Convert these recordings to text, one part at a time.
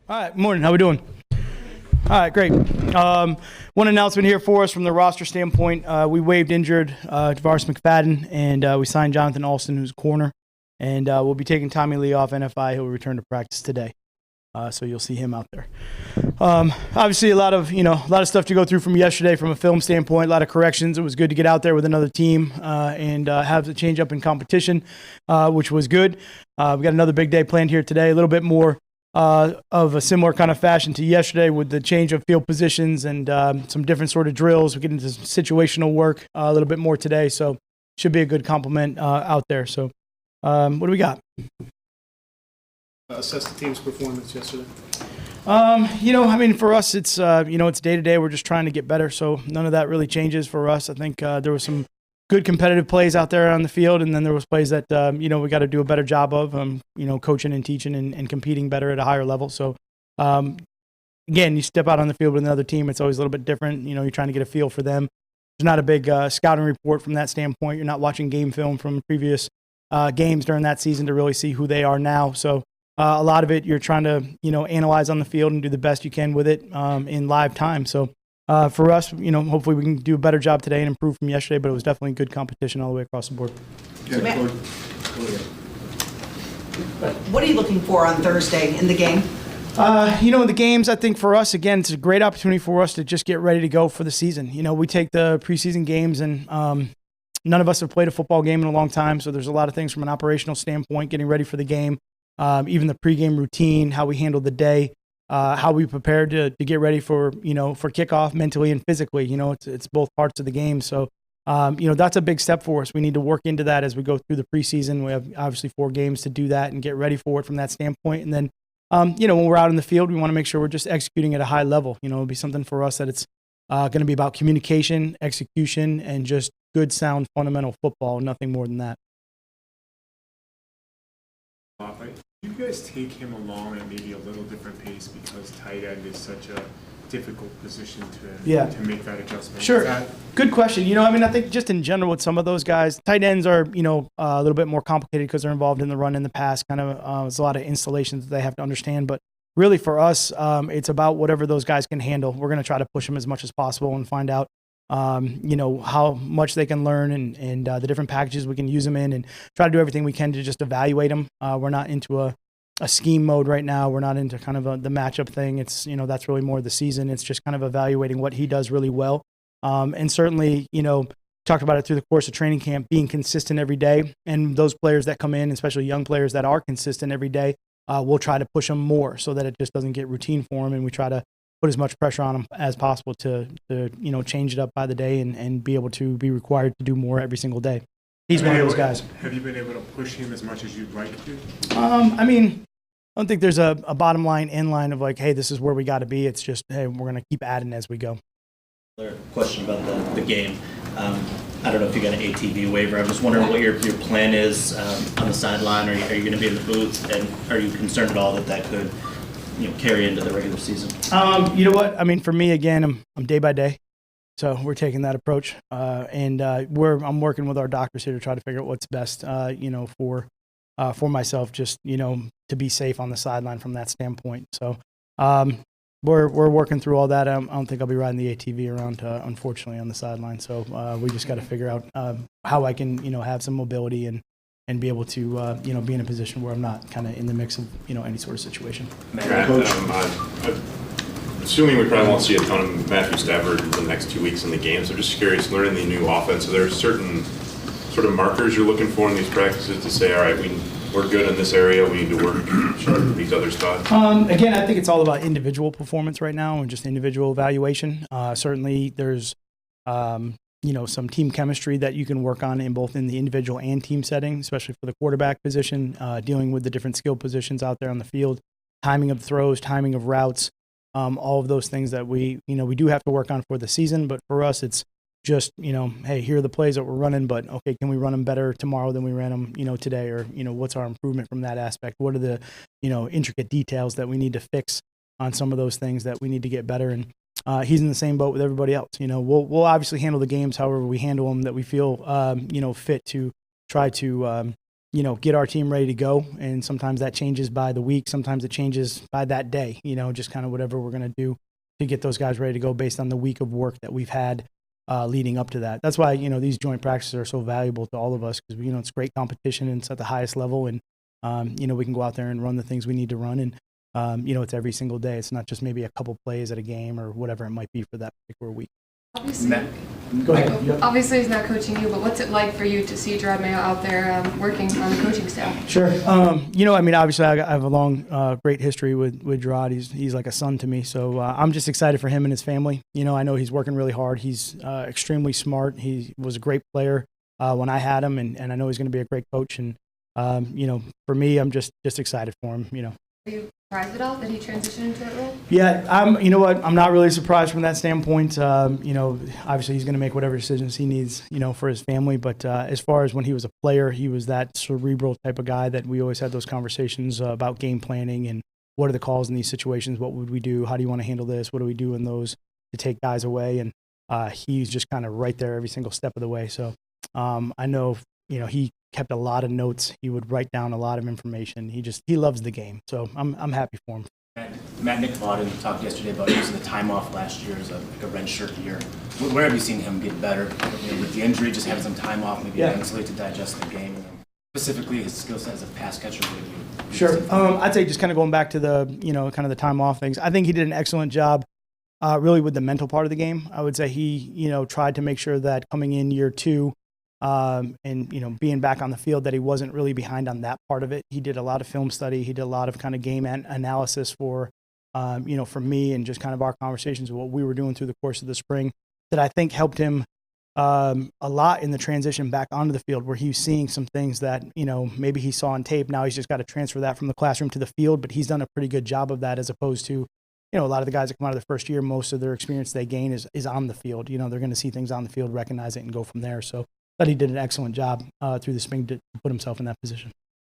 All right, morning. How we doing? All right, great. One announcement here for us from the roster standpoint. We waived injured Tavares McFadden, and we signed Jonathan Alston, who's corner. And we'll be taking Tommy Lee off NFI. He'll return to practice today. So you'll see him out there. Obviously, a lot of stuff to go through from yesterday from a film standpoint. A lot of corrections. It was good to get out there with another team and have the change up in competition, which was good. We got another big day planned here today. A little bit more of a similar kind of fashion to yesterday with the change of field positions and some different sort of drills. We get into some situational work a little bit more today, so should be a good complement out there. So what do we got? Assess the team's performance yesterday. For us, it's it's day to day. We're just trying to get better, so none of that really changes for us. I think there was some good competitive plays out there on the field, and then there was plays that we got to do a better job of, coaching and teaching and competing better at a higher level. So, again, you step out on the field with another team, it's always a little bit different. You're trying to get a feel for them. There's not a big scouting report from that standpoint. You're not watching game film from previous games during that season to really see who they are now. So a lot of it you're trying to analyze on the field and do the best you can with it in live time. So for us, hopefully we can do a better job today and improve from yesterday, but it was definitely good competition all the way across the board. So Matt, what are you looking for on Thursday in the game? The games, I think for us, again, it's a great opportunity for us to just get ready to go for the season. We take the preseason games and none of us have played a football game in a long time, so there's a lot of things from an operational standpoint, getting ready for the game, even the pregame routine, how we handle the day. How we prepare to get ready for kickoff mentally and physically. It's both parts of the game. So, that's a big step for us. We need to work into that as we go through the preseason. We have obviously 4 games to do that and get ready for it from that standpoint. And then, when we're out in the field, we want to make sure we're just executing at a high level. It'll be something for us that it's going to be about communication, execution, and just good, sound, fundamental football, nothing more than that. You guys take him along at maybe a little different pace because tight end is such a difficult position to make that adjustment? Sure. Good question. I think just in general with some of those guys, tight ends are, a little bit more complicated because they're involved in the run in the pass. There's a lot of installations that they have to understand. But really for us, it's about whatever those guys can handle. We're going to try to push them as much as possible and find out, how much they can learn and the different packages we can use them in and try to do everything we can to just evaluate them. We're not into a scheme mode right now. We're not into kind of the matchup thing. It's, that's really more the season. It's just kind of evaluating what he does really well. And certainly, talked about it through the course of training camp, being consistent every day. And those players that come in, especially young players that are consistent every day, we'll try to push them more so that it just doesn't get routine for them. And we try to put as much pressure on them as possible to change it up by the day and be able to be required to do more every single day. He's one of those guys. Have you been able to push him as much as you'd like to? I don't think there's a bottom line, end line of like, hey, this is where we got to be. It's just, hey, we're going to keep adding as we go. Question about the game. I don't know if you got an ATV waiver. I'm just wondering what your plan is on the sideline. Are you going to be in the booth? And are you concerned at all that could carry into the regular season? You know what? For me, again, I'm day by day. So we're taking that approach, and I'm working with our doctors here to try to figure out what's best, for myself, just to be safe on the sideline from that standpoint. So we're working through all that. I don't think I'll be riding the ATV around, unfortunately, on the sideline. So we just got to figure out how I can have some mobility and be able to be in a position where I'm not kind of in the mix of any sort of situation. Assuming we probably won't see a ton of Matthew Stafford in the next 2 weeks in the game, so I'm just curious, learning the new offense, are there certain sort of markers you're looking for in these practices to say, all right, we're good in this area, we need to work on these other spots? Again, I think it's all about individual performance right now and just individual evaluation. Certainly there's, some team chemistry that you can work on in both in the individual and team setting, especially for the quarterback position, dealing with the different skill positions out there on the field, timing of throws, timing of routes. All of those things that we do have to work on for the season. But for us, it's just, hey, here are the plays that we're running, but okay, can we run them better tomorrow than we ran them, today? Or, what's our improvement from that aspect? What are the, intricate details that we need to fix on some of those things that we need to get better? And he's in the same boat with everybody else. We'll obviously handle the games however we handle them that we feel, fit to try to, get our team ready to go. And sometimes that changes by the week. Sometimes it changes by that day, just kind of whatever we're going to do to get those guys ready to go based on the week of work that we've had leading up to that. That's why, these joint practices are so valuable to all of us because, it's great competition and it's at the highest level. And, we can go out there and run the things we need to run. And, it's every single day. It's not just maybe a couple plays at a game or whatever it might be for that particular week. Obviously, Go ahead. Yep. obviously he's not coaching you, but what's it like for you to see Gerard Mayo out there working on the coaching staff? Sure. Obviously I have a long, great history with Gerard. He's like a son to me. So I'm just excited for him and his family. I know he's working really hard. He's extremely smart. He was a great player when I had him, and I know he's going to be a great coach. And, for me, I'm just excited for him, Are you surprised at all that he transitioned into that role? Yeah, I'm not really surprised from that standpoint. Obviously he's going to make whatever decisions he needs, for his family. But as far as when he was a player, he was that cerebral type of guy that we always had those conversations about game planning and what are the calls in these situations? What would we do? How do you want to handle this? What do we do in those to take guys away? And he's just kind of right there every single step of the way. So I know, he kept a lot of notes. He would write down a lot of information. He loves the game. So I'm happy for him. Matt Nick Vauden talked yesterday about using the time off last year as a red shirt year. Where have you seen him get better? With the injury, just having some time off, maybe mentally to digest the game, and specifically his skill set as a pass catcher. Sure. I'd say just kind of going back to the, kind of the time off things. I think he did an excellent job really with the mental part of the game. I would say he, tried to make sure that coming in year two, and being back on the field, that he wasn't really behind on that part of it. He did a lot of film study. He did a lot of kind of game analysis for me and just kind of our conversations of what we were doing through the course of the spring that I think helped him a lot in the transition back onto the field, where he was seeing some things that, maybe he saw on tape. Now he's just got to transfer that from the classroom to the field, but he's done a pretty good job of that, as opposed to, a lot of the guys that come out of the first year, most of their experience they gain is on the field. They're going to see things on the field, recognize it, and go from there. So but he did an excellent job through the spring to put himself in that position.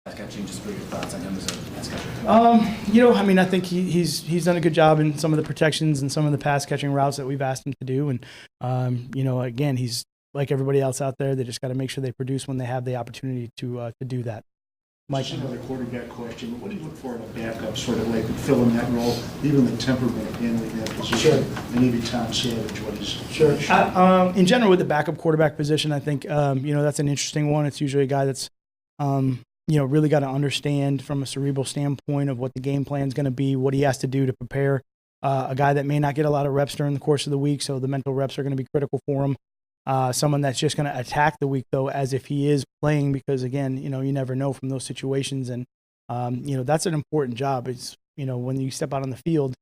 Pass catching, just for your thoughts on him as a pass catcher. I think he's done a good job in some of the protections and some of the pass catching routes that we've asked him to do. And again, he's like everybody else out there. They just got to make sure they produce when they have the opportunity to do that. Mike, just another quarterback question. What do you look for in a backup, sort of like filling that role, even the temperament of handling that position? Sure. And maybe Tom Savage, what is? Sure. In general, with the backup quarterback position, I think that's an interesting one. It's usually a guy that's really got to understand from a cerebral standpoint of what the game plan is going to be, what he has to do to prepare. A guy that may not get a lot of reps during the course of the week, so the mental reps are going to be critical for him. Someone that's just going to attack the week, though, as if he is playing, because, again, you never know from those situations. And, that's an important job. It's, when you step out on the field,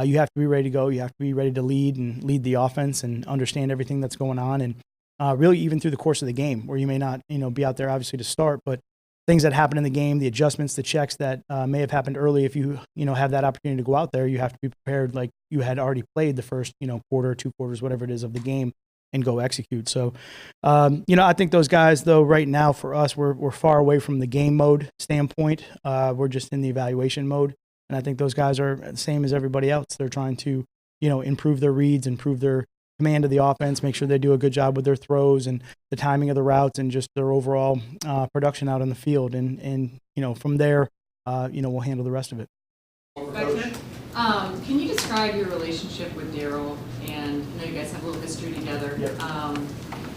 you have to be ready to go. You have to be ready to lead the offense and understand everything that's going on. And really even through the course of the game, where you may not, be out there obviously to start, but things that happen in the game, the adjustments, the checks that may have happened early. If you, have that opportunity to go out there, you have to be prepared like you had already played the first, quarter, 2 quarters, whatever it is of the game, and go execute. So, I think those guys, though, right now for us, we're far away from the game mode standpoint. We're just in the evaluation mode. And I think those guys are the same as everybody else. They're trying to, improve their reads, improve their command of the offense, make sure they do a good job with their throws and the timing of the routes and just their overall production out on the field. And from there, we'll handle the rest of it. Can you describe your relationship with Daryl? And I know you guys have a little history together. Yep.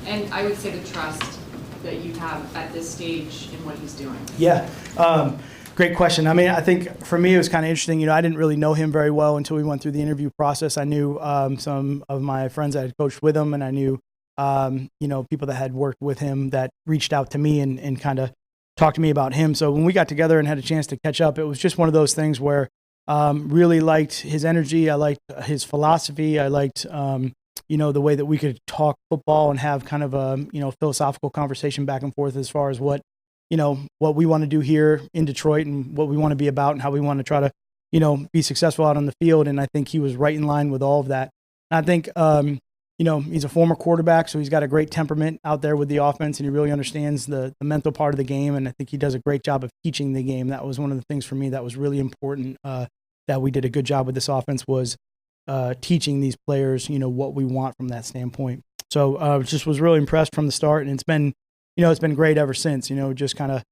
And I would say the trust that you have at this stage in what he's doing. Yeah. Great question. I mean, I think for me, it was kind of interesting. I didn't really know him very well until we went through the interview process. I knew some of my friends that had coached with him, and I knew, people that had worked with him that reached out to me and kind of talked to me about him. So when we got together and had a chance to catch up, it was just one of those things where really liked his energy. I liked his philosophy. I liked, the way that we could talk football and have kind of a, philosophical conversation back and forth as far as what we want to do here in Detroit and what we want to be about and how we want to try to, be successful out on the field. And I think he was right in line with all of that. And I think, he's a former quarterback, so he's got a great temperament out there with the offense, and he really understands the mental part of the game. And I think he does a great job of teaching the game. That was one of the things for me that was really important, that we did a good job with this offense, was teaching these players, what we want from that standpoint. So just was really impressed from the start, and it's been great ever since, just kind of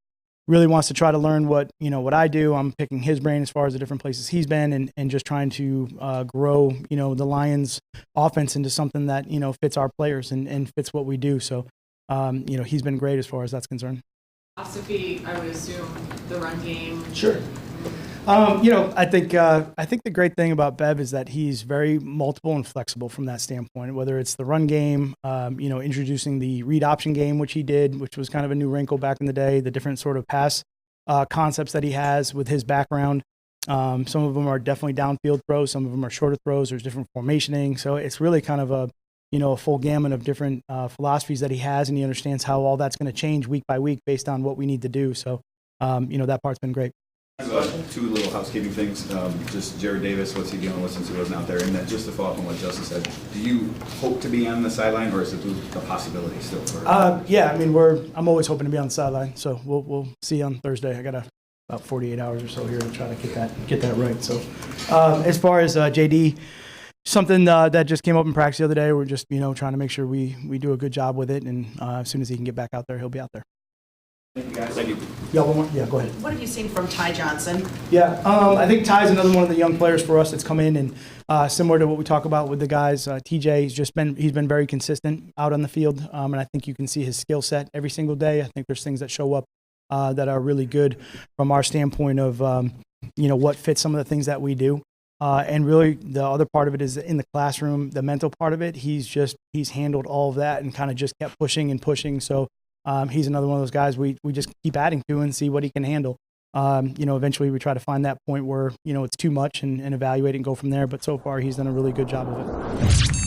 really wants to try to learn what I do. I'm picking his brain as far as the different places he's been, and just trying to grow the Lions offense into something that fits our players and fits what we do. So he's been great as far as that's concerned. Philosophy, I would assume, the run game. Sure. I think the great thing about Bev is that he's very multiple and flexible from that standpoint. Whether it's the run game, introducing the read option game, which he did, which was kind of a new wrinkle back in the day. The different sort of pass concepts that he has with his background. Some of them are definitely downfield throws. Some of them are shorter throws. There's different formationing. So it's really kind of a full gamut of different philosophies that he has, and he understands how all that's going to change week by week based on what we need to do. So that part's been great. Two little housekeeping things. Just Jared Davis, what's he dealing with since he wasn't out there? And then just to follow up on what Justin said, do you hope to be on the sideline, or is it a possibility still? Yeah, I mean, I'm always hoping to be on the sideline. So we'll see on Thursday. I got about 48 hours or so here to try to get that right. So as far as JD, something that just came up in practice the other day, we're just trying to make sure we do a good job with it, and as soon as he can get back out there, he'll be out there. Thank you, guys. Thank you. Yeah, one more? Yeah, go ahead. What have you seen from Ty Johnson? Yeah, I think Ty's another one of the young players for us that's come in, and similar to what we talk about with the guys, TJ, he's been very consistent out on the field, and I think you can see his skill set every single day. I think there's things that show up that are really good from our standpoint of what fits some of the things that we do. And really, the other part of it is in the classroom, the mental part of it. He's handled all of that and kind of just kept pushing and pushing. So he's another one of those guys we just keep adding to and see what he can handle. Eventually we try to find that point where it's too much and evaluate and go from there. But so far, he's done a really good job of it.